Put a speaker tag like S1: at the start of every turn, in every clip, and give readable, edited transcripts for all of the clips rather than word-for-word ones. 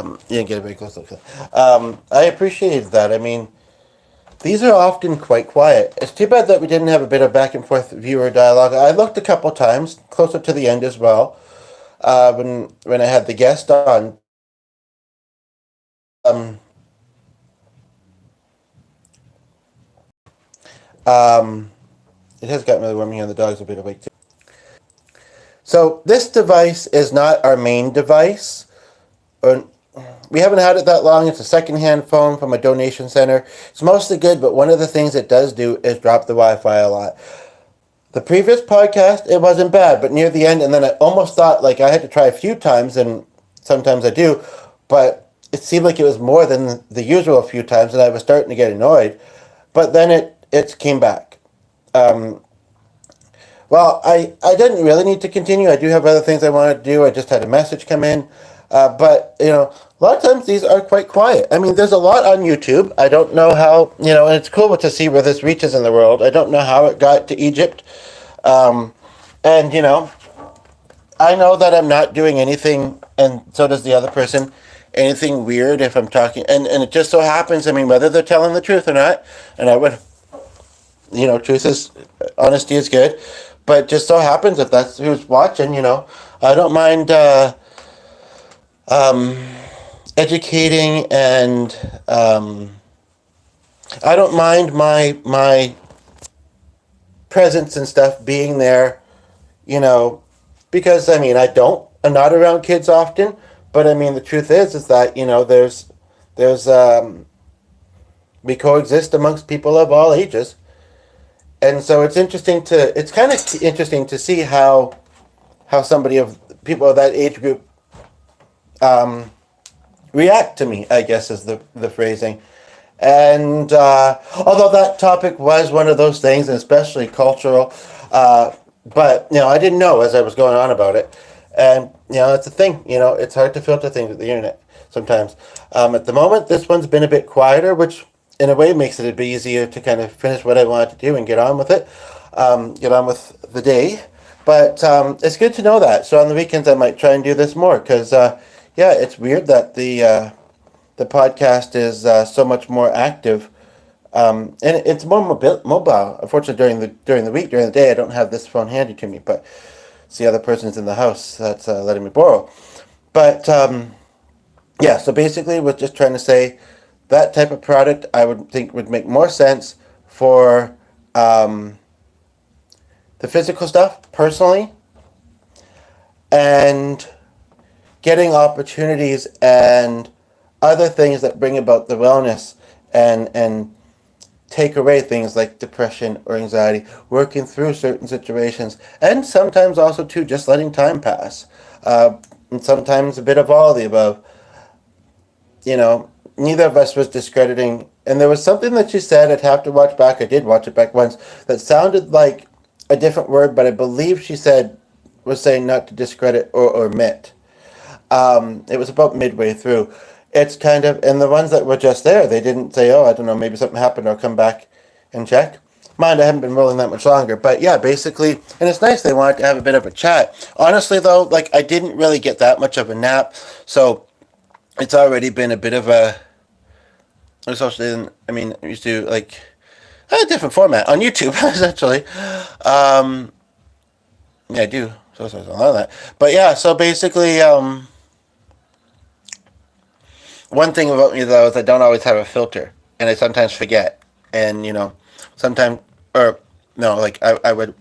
S1: You didn't get a very close look. I appreciated that. I mean, these are often quite quiet. It's too bad that we didn't have a bit of back and forth viewer dialogue. I looked a couple times, closer to the end as well, when I had the guest on. Um, it has gotten really warm here, and the dog's a bit awake too. So this device is not our main device. Or we haven't had it that long. It's a secondhand phone from a donation center. It's mostly good, but one of the things it does do is drop the Wi-Fi a lot. The previous podcast, it wasn't bad, but near the end, and then I almost thought like I had to try a few times, and sometimes I do, but it seemed like it was more than the usual few times, and I was starting to get annoyed. But then it came back. Um, well, I didn't really need to continue. I do have other things I wanted to do. I just had a message come in. But, a lot of times these are quite quiet. I mean, there's a lot on YouTube. I don't know how, and it's cool to see where this reaches in the world. I don't know how it got to Egypt. Um, and, I know that I'm not doing anything, and so does the other person, anything weird if I'm talking. And it just so happens, I mean, whether they're telling the truth or not, and I would, truth is, honesty is good. But just so happens if that's who's watching, I don't mind um, educating, and I don't mind my presence and stuff being there, you know, because I mean I'm not around kids often, but I mean the truth is that there's we coexist amongst people of all ages, and so it's kind of interesting to see how somebody of people of that age group um, react to me, I guess is the phrasing. And although that topic was one of those things, and especially cultural, but I didn't know as I was going on about it, and it's a thing. It's hard to filter things with the internet sometimes. At the moment, this one's been a bit quieter, which in a way makes it a bit easier to kind of finish what I wanted to do and get on with it, get on with the day. But it's good to know that. So on the weekends, I might try and do this more because, yeah, it's weird that the podcast is so much more active, and it's more mobile. Unfortunately, during the week, during the day, I don't have this phone handy to me, but it's the other person's in the house that's letting me borrow. But yeah, so basically, we're just trying to say that type of product I would think would make more sense for um, the physical stuff personally, and getting opportunities and other things that bring about the wellness and take away things like depression or anxiety, working through certain situations, and sometimes also too just letting time pass, and sometimes a bit of all the above. Neither of us was discrediting, and there was something that she said. I'd have to watch back. I did watch it back once. That sounded like a different word, but I believe she said was saying not to discredit or omit. It was about midway through. It's kind of, and the ones that were just there, they didn't say, oh, I don't know, maybe something happened, I'll come back and check. Mind, I haven't been rolling that much longer, but yeah, basically, and it's nice they wanted to have a bit of a chat. Honestly, though, like, I didn't really get that much of a nap, so it's already been a bit of especially, I mean, I used to, like, a different format on YouTube, essentially. Um, yeah, I do. So a lot of that. But yeah, so basically, one thing about me though is I don't always have a filter, and I sometimes forget. And sometimes, or no, like I would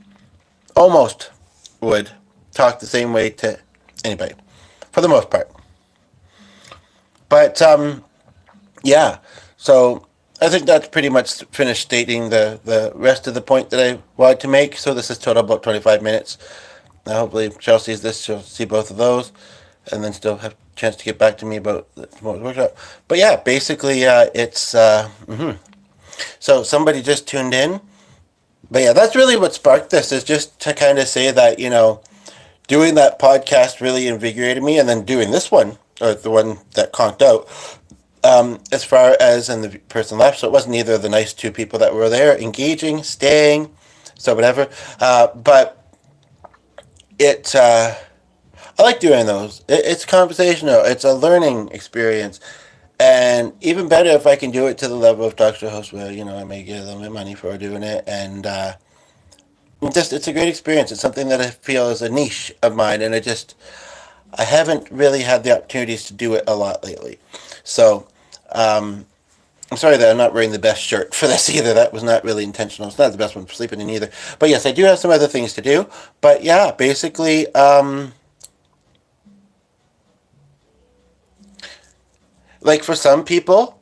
S1: almost would talk the same way to anybody, for the most part. But yeah, so I think that's pretty much finished stating the rest of the point that I wanted to make. So this is total about 25 minutes. Now hopefully Chelsea's this, she'll see both of those, and then still have a chance to get back to me about the tomorrow's workshop. But yeah, basically it's so somebody just tuned in. But yeah, that's really what sparked this, is just to kind of say that, doing that podcast really invigorated me, and then doing this one, or the one that conked out, as far as, and the person left, so it wasn't either of the nice two people that were there, engaging, staying, so whatever, but it, I like doing those. It's conversational. It's a learning experience, and even better if I can do it to the level of talk show host, where I may get a little bit of money for doing it, and just it's a great experience. It's something that I feel is a niche of mine, and I haven't really had the opportunities to do it a lot lately. So I'm sorry that I'm not wearing the best shirt for this either. That was not really intentional. It's not the best one for sleeping in either. But yes, I do have some other things to do. But yeah, basically, like for some people,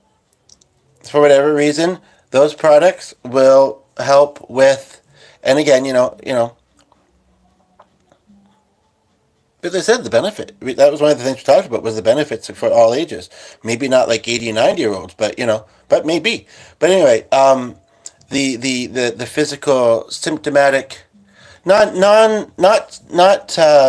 S1: for whatever reason, those products will help with. And again, as I said, the benefit. That was one of the things we talked about was the benefits for all ages. Maybe not like 80 and 90-year-olds, but maybe. But anyway, the physical symptomatic, not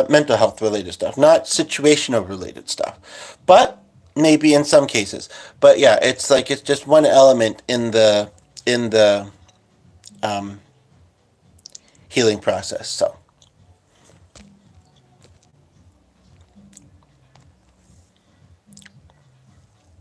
S1: mental health related stuff, not situational related stuff, but maybe in some cases. But yeah, it's just one element in the um, healing process. So.